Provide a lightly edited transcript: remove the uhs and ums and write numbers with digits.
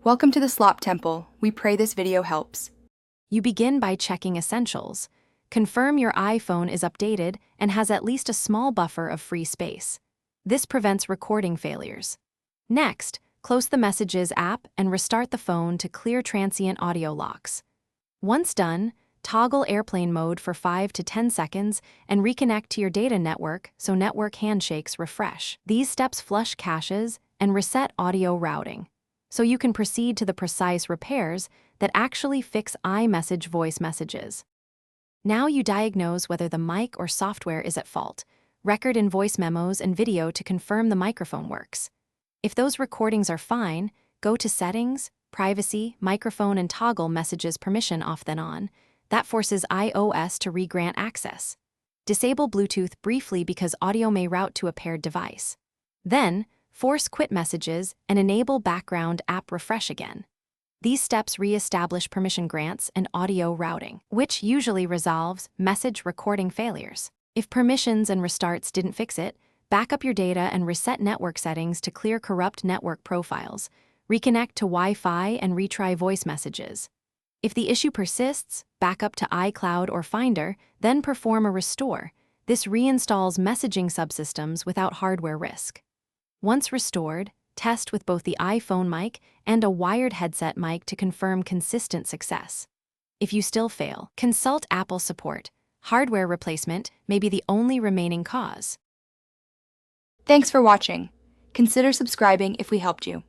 Welcome to the Slop Temple. We pray this video helps. You begin by checking Essentials. Confirm your iPhone is updated and has at least a small buffer of free space. This prevents recording failures. Next, close the Messages app and restart the phone to clear transient audio locks. Once done, toggle airplane mode for 5 to 10 seconds and reconnect to your data network so network handshakes refresh. These steps flush caches and reset audio routing, so you can proceed to the precise repairs that actually fix iMessage voice messages. Now you diagnose whether the mic or software is at fault, record in voice memos and video to confirm the microphone works. If those recordings are fine, go to Settings, Privacy, Microphone, and toggle Messages permission off then on. That forces iOS to re-grant access. Disable Bluetooth briefly because audio may route to a paired device. Then, force quit Messages and enable background app refresh again. These steps re-establish permission grants and audio routing, which usually resolves message recording failures. If permissions and restarts didn't fix it, back up your data and reset network settings to clear corrupt network profiles. Reconnect to Wi-Fi and retry voice messages. If the issue persists, back up to iCloud or Finder, then perform a restore. This reinstalls messaging subsystems without hardware risk. Once restored, test with both the iPhone mic and a wired headset mic to confirm consistent success. If you still fail, consult Apple support. Hardware replacement may be the only remaining cause. Thanks for watching. Consider subscribing if we helped you.